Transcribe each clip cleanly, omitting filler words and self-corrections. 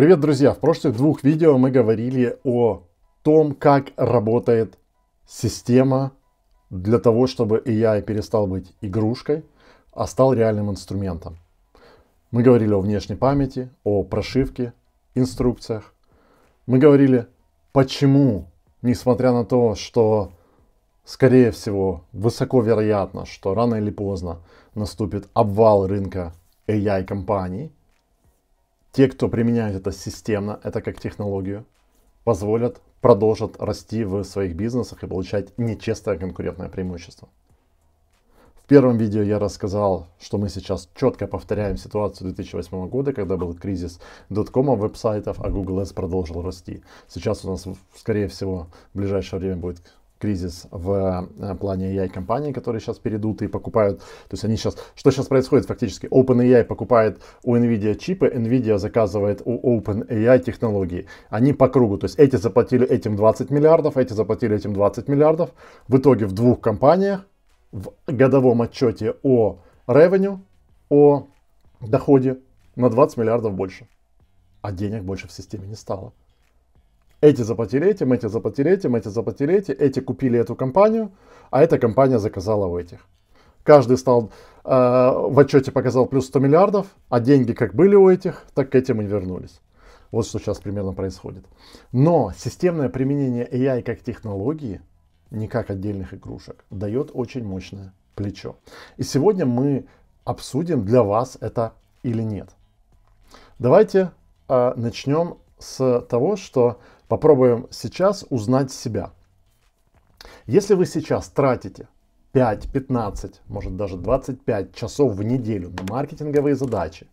Привет, друзья! В прошлых двух видео мы говорили о том, как работает система для того, чтобы AI перестал быть игрушкой, а стал реальным инструментом. Мы говорили о внешней памяти, о прошивке, инструкциях. Мы говорили, почему, несмотря на то, что, скорее всего, высоко вероятно, что рано или поздно наступит обвал рынка AI-компаний, те, кто применяет это системно, это как технологию, продолжат расти в своих бизнесах и получать нечестное конкурентное преимущество. В первом видео я рассказал, что мы сейчас четко повторяем ситуацию 2008 года, когда был кризис доткома веб-сайтов, а Google Ads продолжил расти. Сейчас у нас, скорее всего, в ближайшее время будет кризис в плане AI-компаний, которые сейчас перейдут и покупают. То есть они сейчас, что сейчас происходит фактически? OpenAI покупает у NVIDIA чипы, NVIDIA заказывает у OpenAI технологии. Они по кругу. То есть эти заплатили этим 20 миллиардов, эти заплатили этим 20 миллиардов. В итоге в двух компаниях в годовом отчете о revenue, о доходе на 20 миллиардов больше. А денег больше в системе не стало. Эти заплатили этим, эти заплатили этим, эти заплатили этим, эти купили эту компанию, а эта компания заказала у этих. Каждый стал в отчете показал плюс 100 миллиардов, а деньги как были у этих, так к этим и вернулись. Вот что сейчас примерно происходит. Но системное применение AI как технологии, не как отдельных игрушек, дает очень мощное плечо. И сегодня мы обсудим, для вас это или нет. Давайте начнем с того, что попробуем сейчас узнать себя. Если вы сейчас тратите 5, 15, может даже 25 часов в неделю на маркетинговые задачи,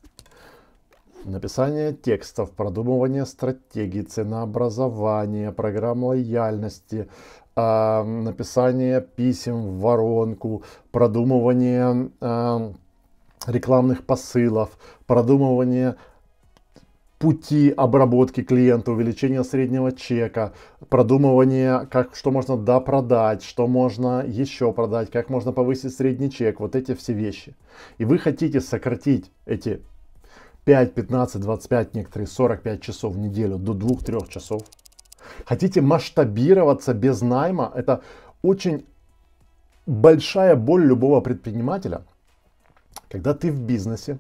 написание текстов, продумывание стратегий, ценообразование, программ лояльности, написание писем в воронку, продумывание рекламных посылов, продумывание пути обработки клиента, увеличение среднего чека, продумывание, что можно допродать, что можно еще продать, как можно повысить средний чек, вот эти все вещи. И вы хотите сократить эти 5, 15, 25, некоторые 45 часов в неделю до 2-3 часов. Хотите масштабироваться без найма. Это очень большая боль любого предпринимателя, когда ты в бизнесе.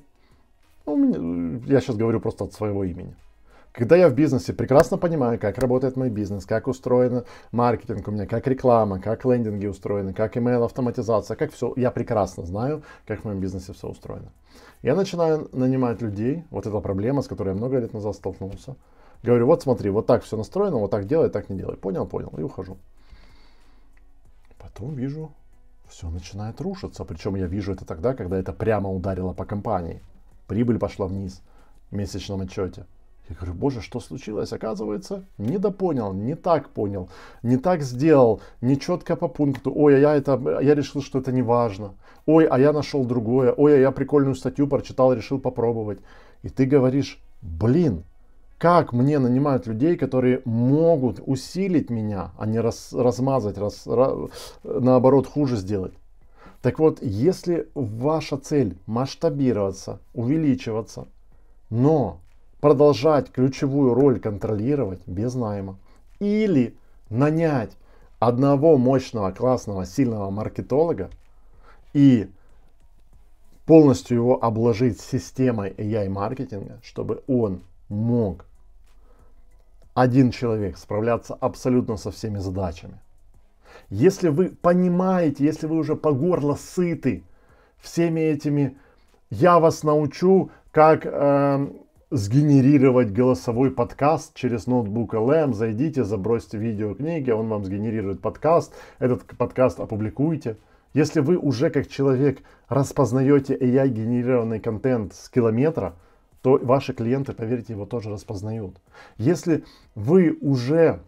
Я сейчас говорю просто от своего имени. Когда я в бизнесе, прекрасно понимаю, как работает мой бизнес, как устроен маркетинг у меня, как реклама, как лендинги устроены, как email автоматизация, как все. Я прекрасно знаю, как в моем бизнесе все устроено. Я начинаю нанимать людей. Вот эта проблема, с которой я много лет назад столкнулся. Говорю, вот смотри, вот так все настроено, вот так делай, так не делай. Понял, понял. И ухожу. Потом вижу, все начинает рушиться. Причем я вижу это тогда, когда это прямо ударило по компании. Прибыль пошла вниз в месячном отчете. Я говорю, боже, что случилось? Оказывается, недопонял, не так понял, не так сделал, не четко по пункту. Ой, я решил, что это не важно. Ой, а я нашел другое. Ой, а я прикольную статью прочитал, решил попробовать. И ты говоришь, блин, как мне нанимают людей, которые могут усилить меня, а не размазать, наоборот, хуже сделать. Так вот, если ваша цель масштабироваться, увеличиваться, но продолжать ключевую роль контролировать без найма, или нанять одного мощного, классного, сильного маркетолога и полностью его обложить системой AI-маркетинга, чтобы он мог, один человек, справляться абсолютно со всеми задачами. Если вы понимаете, если вы уже по горло сыты всеми этими, я вас научу, как сгенерировать голосовой подкаст через ноутбук LM, зайдите, забросьте видеокниги, он вам сгенерирует подкаст, этот подкаст опубликуйте. Если вы уже как человек распознаете AI-генерированный контент с километра, то ваши клиенты, поверьте, его тоже распознают. Если вы уже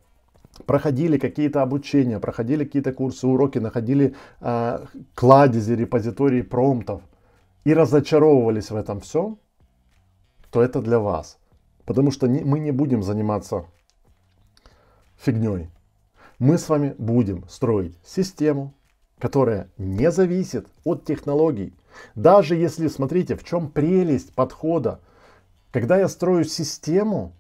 проходили какие-то обучения, проходили какие-то курсы, уроки, находили кладези, репозитории промптов и разочаровывались в этом всем, то это для вас. Потому что мы не будем заниматься фигней. Мы с вами будем строить систему, которая не зависит от технологий. Даже если, смотрите, в чем прелесть подхода. Когда я строю систему,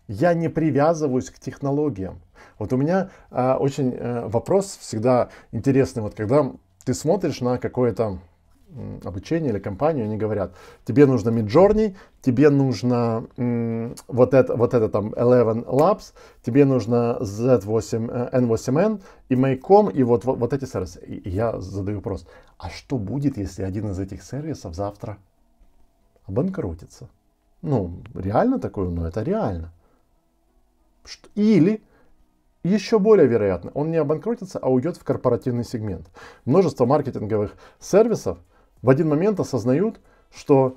Я не привязываюсь к технологиям. Вот у меня очень вопрос всегда интересный, вот когда ты смотришь на какое-то обучение или компанию, они говорят, тебе нужно Midjourney, тебе нужно вот это там 11 Labs, тебе нужно Z8, N8N и Make.com, и вот эти сервисы. И я задаю вопрос, а что будет, если один из этих сервисов завтра обанкротится? Ну, реально такое? Ну, это реально. Или, еще более вероятно, он не обанкротится, а уйдет в корпоративный сегмент. Множество маркетинговых сервисов в один момент осознают, что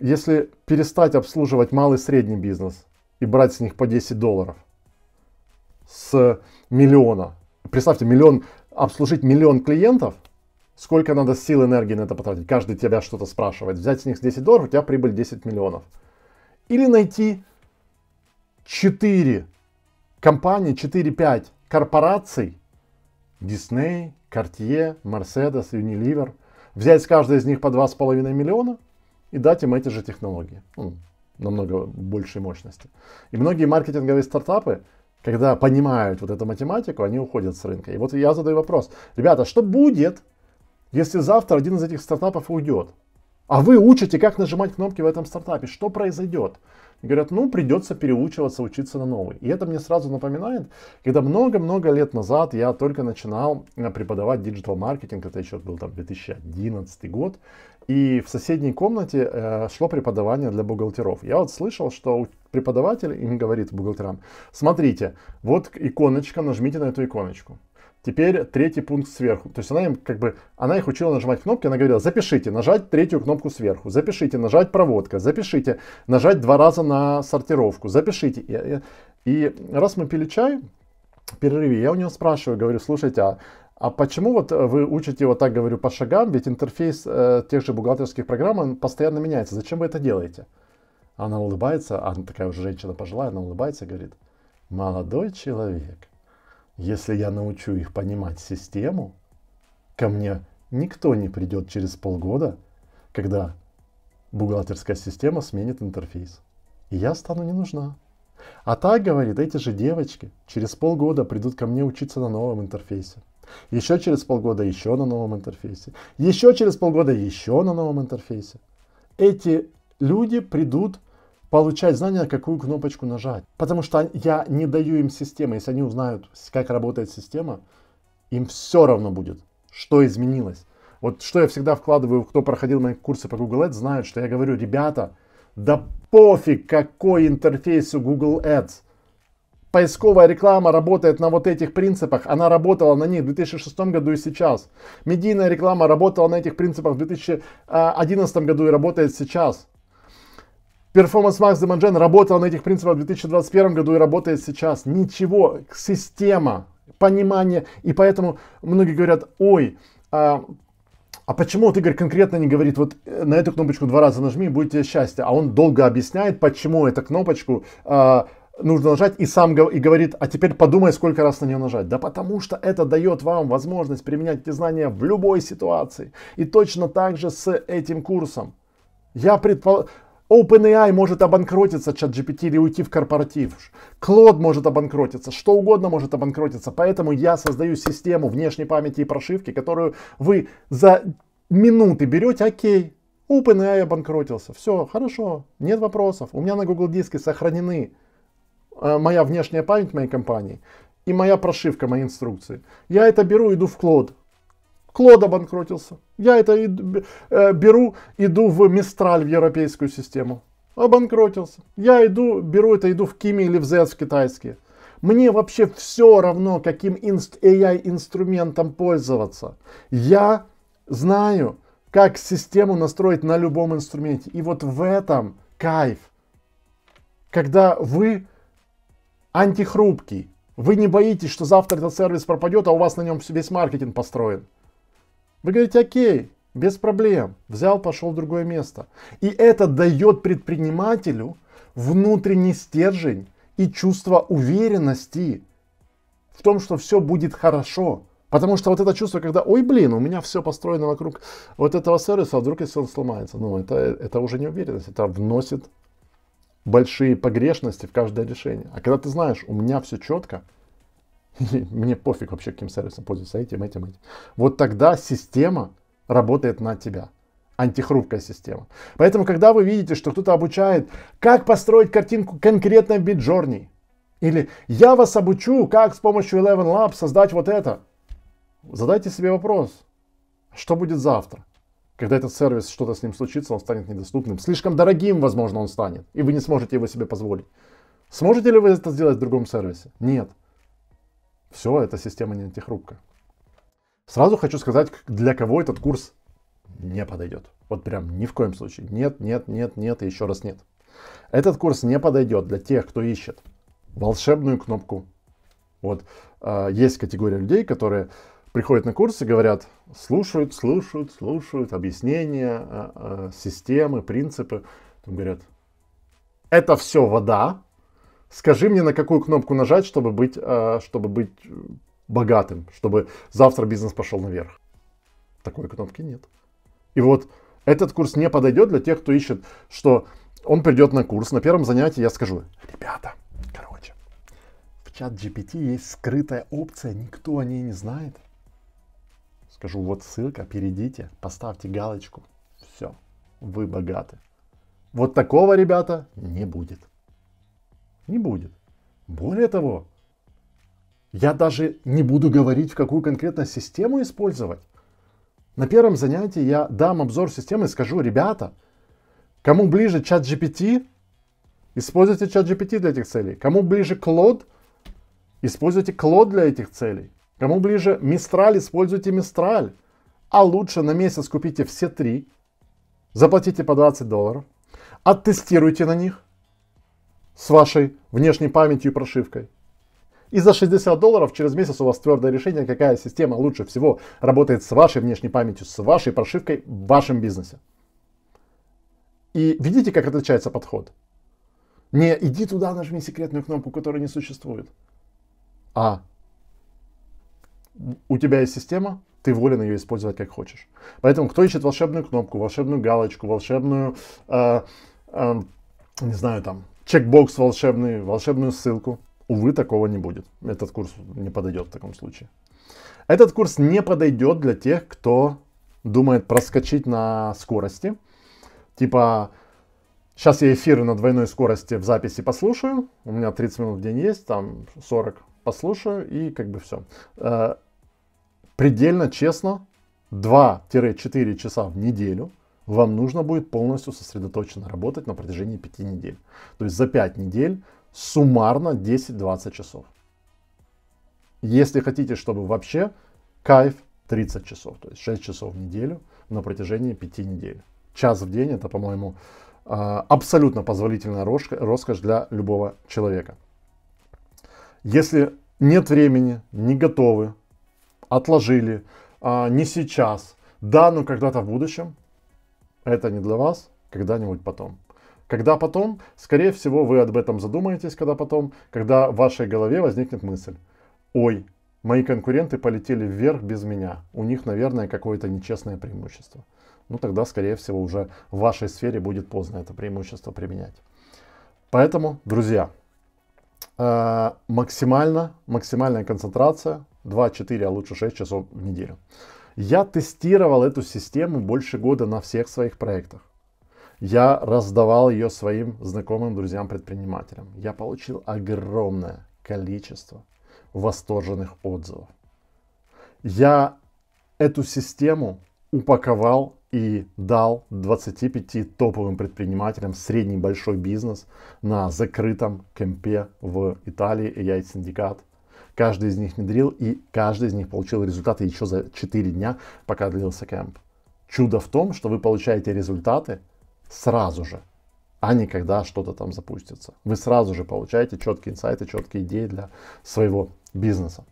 если перестать обслуживать малый и средний бизнес и брать с них по $10 с миллиона, представьте, обслужить миллион клиентов, сколько надо сил, энергии на это потратить, каждый тебя что-то спрашивает, взять с них $10, у тебя прибыль 10 миллионов. Или найти 4 компании, 4-5 корпораций, Disney, Cartier, Mercedes, Unilever, взять с каждой из них по 2,5 миллиона и дать им эти же технологии. Намного большей мощности. И многие маркетинговые стартапы, когда понимают вот эту математику, они уходят с рынка. И вот я задаю вопрос. Ребята, что будет, если завтра один из этих стартапов уйдет? А вы учите, как нажимать кнопки в этом стартапе. Что произойдет? И говорят, придется переучиваться, учиться на новый. И это мне сразу напоминает, когда много-много лет назад я только начинал преподавать диджитал-маркетинг, это еще был там 2011 год, и в соседней комнате шло преподавание для бухгалтеров. Я вот слышал, что преподаватель им говорит бухгалтерам, смотрите, вот иконочка, нажмите на эту иконочку. Теперь третий пункт сверху. То есть она их учила нажимать кнопки, она говорила, запишите, нажать третью кнопку сверху, запишите, нажать проводка, запишите, нажать 2 раза на сортировку, запишите. И раз мы пили чай в перерыве, я у нее спрашиваю, говорю, слушайте, а почему вот вы учите вот так, говорю, по шагам, ведь интерфейс тех же бухгалтерских программ, он постоянно меняется, зачем вы это делаете? Она улыбается, она такая уже женщина пожилая, она улыбается и говорит, молодой человек, если я научу их понимать систему, ко мне никто не придет через полгода, когда бухгалтерская система сменит интерфейс. И я стану не нужна. А так, говорит, эти же девочки через полгода придут ко мне учиться на новом интерфейсе. Еще через полгода еще на новом интерфейсе. Еще через полгода еще на новом интерфейсе. Эти люди придут получать знания, какую кнопочку нажать. Потому что я не даю им системы. Если они узнают, как работает система, им все равно будет, что изменилось. Вот что я всегда вкладываю, кто проходил мои курсы по Google Ads, знают, что я говорю, ребята, да пофиг, какой интерфейс у Google Ads. Поисковая реклама работает на вот этих принципах. Она работала на них в 2006 году и сейчас. Медийная реклама работала на этих принципах в 2011 году и работает сейчас. Performance Max Demand Gen работал на этих принципах в 2021 году и работает сейчас. Ничего, система, понимание. И поэтому многие говорят, ой, а почему вот Игорь конкретно не говорит, вот на эту кнопочку 2 раза нажми, и будет тебе счастье. А он долго объясняет, почему эту кнопочку нужно нажать, и сам и говорит, а теперь подумай, сколько раз на нее нажать. Да потому что это дает вам возможность применять эти знания в любой ситуации. И точно так же с этим курсом. OpenAI может обанкротиться, ChatGPT, или уйти в корпоратив. Claude может обанкротиться, что угодно может обанкротиться. Поэтому я создаю систему внешней памяти и прошивки, которую вы за минуты берете, окей, OpenAI обанкротился. Все, хорошо, нет вопросов. У меня на Google диске сохранены моя внешняя память моей компании и моя прошивка, мои инструкции. Я это беру, иду в Claude. Claude обанкротился. Я это беру, иду в Mistral, в европейскую систему. Обанкротился. Я беру это, иду в Kimi или в Z, в китайские. Мне вообще все равно, каким AI-инструментом пользоваться. Я знаю, как систему настроить на любом инструменте. И вот в этом кайф. Когда вы антихрупкий, вы не боитесь, что завтра этот сервис пропадет, а у вас на нем весь маркетинг построен. Вы говорите, окей, без проблем. Взял, пошел в другое место. И это дает предпринимателю внутренний стержень и чувство уверенности в том, что все будет хорошо. Потому что вот это чувство, когда, ой, блин, у меня все построено вокруг вот этого сервиса, а вдруг если он сломается. Ну, это уже не уверенность, это вносит большие погрешности в каждое решение. А когда ты знаешь, у меня все четко, мне пофиг вообще, каким сервисом пользуюсь, этим. Вот тогда система работает на тебя. Антихрупкая система. Поэтому, когда вы видите, что кто-то обучает, как построить картинку конкретно в Midjourney, или я вас обучу, как с помощью Eleven Labs создать вот это, задайте себе вопрос, что будет завтра, когда этот сервис, что-то с ним случится, он станет недоступным. Слишком дорогим, возможно, он станет, и вы не сможете его себе позволить. Сможете ли вы это сделать в другом сервисе? Нет. Все, эта система не антихрупкая. Сразу хочу сказать, для кого этот курс не подойдет. Вот прям ни в коем случае. Нет, нет, нет, нет и еще раз нет. Этот курс не подойдет для тех, кто ищет волшебную кнопку. Вот есть категория людей, которые приходят на курс и говорят, слушают объяснения, системы, принципы. Там говорят, это все вода. Скажи мне, на какую кнопку нажать, чтобы быть богатым, чтобы завтра бизнес пошел наверх. Такой кнопки нет. И вот этот курс не подойдет для тех, кто ищет, что он придет на курс, на первом занятии я скажу, ребята, короче, в чат GPT есть скрытая опция, никто о ней не знает. Скажу, вот ссылка, перейдите, поставьте галочку, все, вы богаты. Вот такого, ребята, не будет. Не будет. Более того, я даже не буду говорить, в какую конкретно систему использовать. На первом занятии я дам обзор системы и скажу, ребята, кому ближе чат GPT, используйте чат GPT для этих целей. Кому ближе Claude, используйте Claude для этих целей. Кому ближе Mistral, используйте Mistral. А лучше на месяц купите все три, заплатите по $20, оттестируйте на них с вашей внешней памятью и прошивкой. И за $60 через месяц у вас твердое решение, какая система лучше всего работает с вашей внешней памятью, с вашей прошивкой в вашем бизнесе. И видите, как отличается подход? Не иди туда, нажми секретную кнопку, которая не существует. А у тебя есть система, ты волен ее использовать как хочешь. Поэтому кто ищет волшебную кнопку, волшебную галочку, волшебную, не знаю, там, чекбокс волшебный, волшебную ссылку, увы, такого не будет. Этот курс не подойдет в таком случае. Этот курс не подойдет для тех, кто думает проскочить на скорости. Типа, сейчас я эфиры на двойной скорости в записи послушаю. У меня 30 минут в день есть, там 40 послушаю и как бы все. Предельно честно, 2-4 часа в неделю вам нужно будет полностью сосредоточенно работать на протяжении 5 недель. То есть за 5 недель суммарно 10-20 часов. Если хотите, чтобы вообще кайф, 30 часов, то есть 6 часов в неделю на протяжении 5 недель. Час в день это, по-моему, абсолютно позволительная роскошь для любого человека. Если нет времени, не готовы, отложили, не сейчас, да, но когда-то в будущем, это не для вас, когда-нибудь потом. Когда потом, скорее всего, вы об этом задумаетесь, когда в вашей голове возникнет мысль, ой, мои конкуренты полетели вверх без меня, у них, наверное, какое-то нечестное преимущество. Ну, тогда, скорее всего, уже в вашей сфере будет поздно это преимущество применять. Поэтому, друзья, максимальная концентрация 2-4, а лучше 6 часов в неделю. Я тестировал эту систему больше года на всех своих проектах. Я раздавал ее своим знакомым, друзьям, предпринимателям. Я получил огромное количество восторженных отзывов. Я эту систему упаковал и дал 25 топовым предпринимателям средний большой бизнес на закрытом кемпе в Италии, AI Syndicate. Каждый из них внедрил, и каждый из них получил результаты еще за 4 дня, пока длился кемп. Чудо в том, что вы получаете результаты сразу же, а не когда что-то там запустится. Вы сразу же получаете четкие инсайты, четкие идеи для своего бизнеса.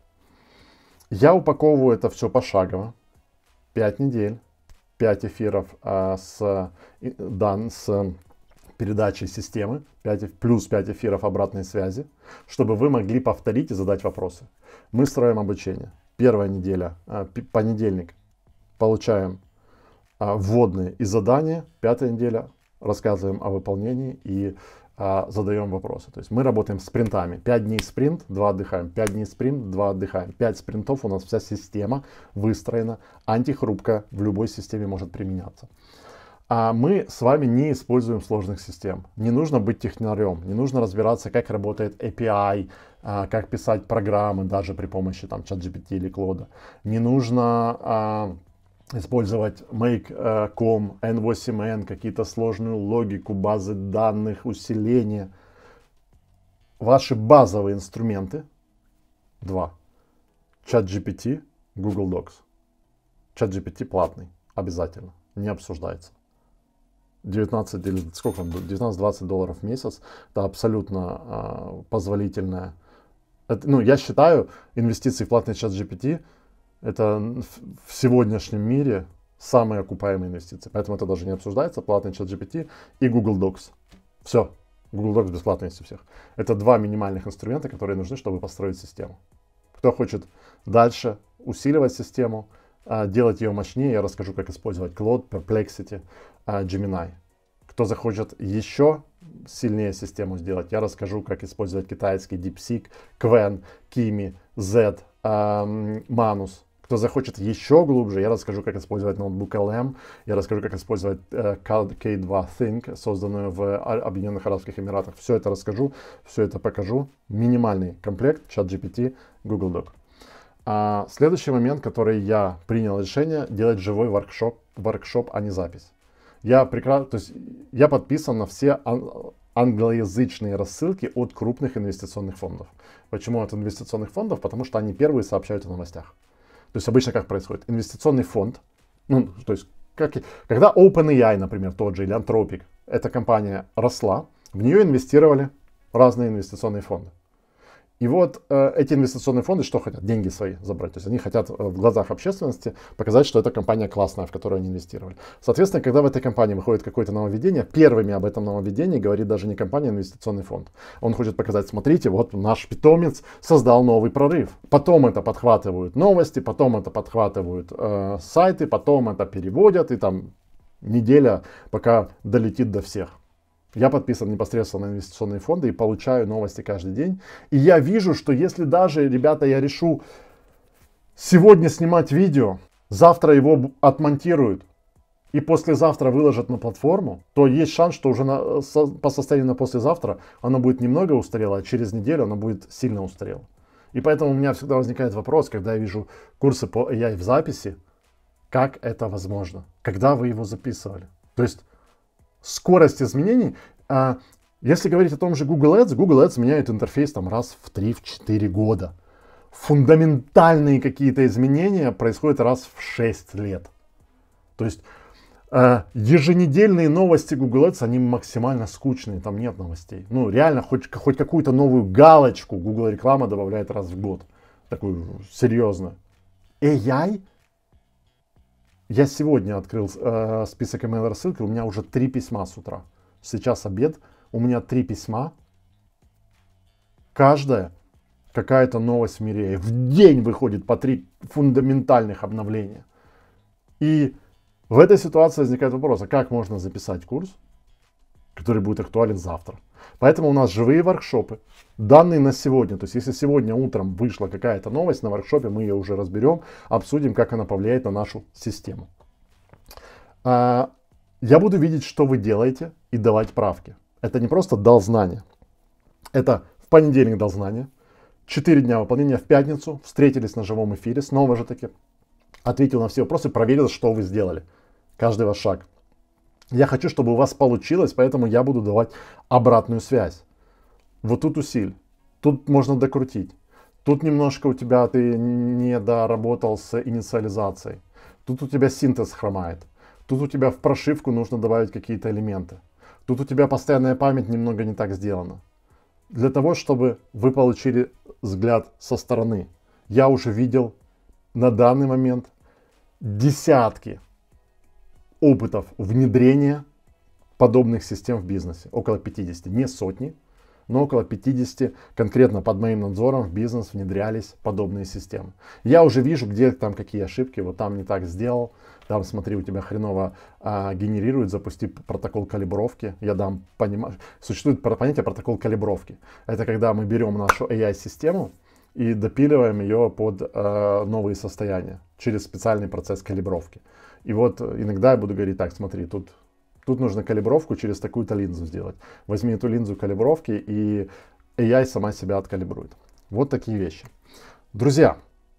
Я упаковываю это все пошагово. 5 недель, 5 эфиров с передачей системы, плюс 5 эфиров обратной связи, чтобы вы могли повторить и задать вопросы. Мы строим обучение. Первая неделя, понедельник, получаем вводные и задания. 5-я неделя рассказываем о выполнении и задаем вопросы. То есть мы работаем спринтами. 5 дней спринт, 2 отдыхаем. 5 дней спринт, 2 отдыхаем. 5 спринтов, у нас вся система выстроена. Антихрупкая, в любой системе может применяться. А мы с вами не используем сложных систем. Не нужно быть технарем, не нужно разбираться, как работает API, как писать программы даже при помощи там ChatGPT или Claude. Не нужно использовать Make.com, N8N, какие-то сложную логику, базы данных, усиления. Ваши базовые инструменты два. ChatGPT, Google Docs. ChatGPT платный, обязательно, не обсуждается. 19 или сколько он будет? 19-20 долларов в месяц. Это абсолютно позволительное. Это, я считаю, инвестиции в платный ChatGPT это в сегодняшнем мире самые окупаемые инвестиции. Поэтому это даже не обсуждается. Платный ChatGPT и Google Docs. Все. Google Docs бесплатно есть у всех. Это два минимальных инструмента, которые нужны, чтобы построить систему. Кто хочет дальше усиливать систему, делать ее мощнее, я расскажу, как использовать Claude, Perplexity, Gemini. Кто захочет еще сильнее систему сделать, я расскажу, как использовать китайский DeepSeek, Qwen, Kimi, Z, Manus. Кто захочет еще глубже, я расскажу, как использовать ноутбук LM, я расскажу, как использовать K2 Think, созданную в Объединенных Арабских Эмиратах. Все это расскажу, все это покажу. Минимальный комплект ChatGPT, Google Doc. Следующий момент, который я принял решение, делать живой воркшоп, а не запись. Я подписан на все англоязычные рассылки от крупных инвестиционных фондов. Почему от инвестиционных фондов? Потому что они первые сообщают о новостях. То есть обычно как происходит? Инвестиционный фонд, когда OpenAI, например, тот же, или Anthropic, эта компания росла, в нее инвестировали разные инвестиционные фонды. И вот эти инвестиционные фонды что хотят? Деньги свои забрать. То есть они хотят в глазах общественности показать, что эта компания классная, в которую они инвестировали. Соответственно, когда в этой компании выходит какое-то нововведение, первыми об этом нововведении говорит даже не компания, а инвестиционный фонд. Он хочет показать, смотрите, вот наш питомец создал новый прорыв. Потом это подхватывают новости, потом это подхватывают сайты, потом это переводят, и там неделя, пока долетит до всех. Я подписан непосредственно на инвестиционные фонды и получаю новости каждый день. И я вижу, что если даже, ребята, я решу сегодня снимать видео, завтра его отмонтируют и послезавтра выложат на платформу, то есть шанс, что уже по состоянию на послезавтра оно будет немного устарело, а через неделю оно будет сильно устарело. И поэтому у меня всегда возникает вопрос, когда я вижу курсы по AI в записи, как это возможно? Когда вы его записывали? То есть скорость изменений, если говорить о том же Google Ads меняет интерфейс там раз в 3-4 года. Фундаментальные какие-то изменения происходят раз в 6 лет. То есть еженедельные новости Google Ads, они максимально скучные, там нет новостей. Реально, хоть какую-то новую галочку Google реклама добавляет раз в год. Такую серьезную. AI? Я сегодня открыл список email-рассылки, у меня уже 3 письма с утра. Сейчас обед, у меня 3 письма. Каждая какая-то новость в мире. В день выходит по 3 фундаментальных обновления. И в этой ситуации возникает вопрос, а как можно записать курс, который будет актуален завтра? Поэтому у нас живые воркшопы, данные на сегодня. То есть, если сегодня утром вышла какая-то новость на воркшопе, мы ее уже разберем, обсудим, как она повлияет на нашу систему. Я буду видеть, что вы делаете, и давать правки. Это не просто дал знания. Это в понедельник дал знания, 4 дня выполнения, в пятницу встретились на живом эфире, снова же таки ответил на все вопросы, проверил, что вы сделали. Каждый ваш шаг. Я хочу, чтобы у вас получилось, поэтому я буду давать обратную связь. Вот тут усиль, тут можно докрутить. Тут немножко у тебя ты не доработал с инициализацией. Тут у тебя синтез хромает. Тут у тебя в прошивку нужно добавить какие-то элементы. Тут у тебя постоянная память немного не так сделана. Для того, чтобы вы получили взгляд со стороны. Я уже видел на данный момент десятки опытов внедрения подобных систем в бизнесе. Около 50, не сотни. но около 50 конкретно под моим надзором в бизнес внедрялись подобные системы. Я уже вижу, где там какие ошибки, вот там не так сделал, там смотри, у тебя хреново генерирует, запусти протокол калибровки. Я дам понимать, существует понятие протокол калибровки. Это когда мы берем нашу AI-систему и допиливаем ее под новые состояния через специальный процесс калибровки. И вот иногда я буду говорить, так, смотри, тут нужно калибровку через такую-то линзу сделать. Возьми эту линзу калибровки, и AI сама себя откалибрует. Вот такие вещи. Друзья,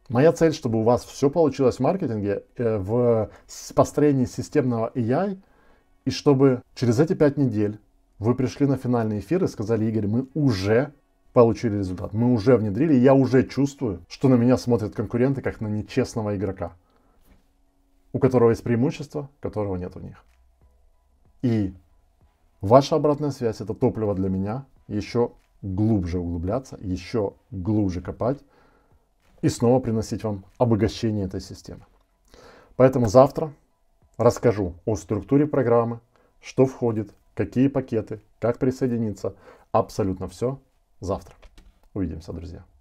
моя цель, чтобы у вас все получилось в маркетинге, в построении системного AI, и чтобы через эти 5 недель вы пришли на финальный эфир и сказали: Игорь, мы уже получили результат, мы уже внедрили, и я уже чувствую, что на меня смотрят конкуренты как на нечестного игрока, у которого есть преимущество, которого нет у них. И ваша обратная связь — это топливо для меня еще глубже углубляться, еще глубже копать и снова приносить вам обогащение этой системы. Поэтому завтра расскажу о структуре программы, что входит, какие пакеты, как присоединиться. Абсолютно все завтра. Увидимся, друзья.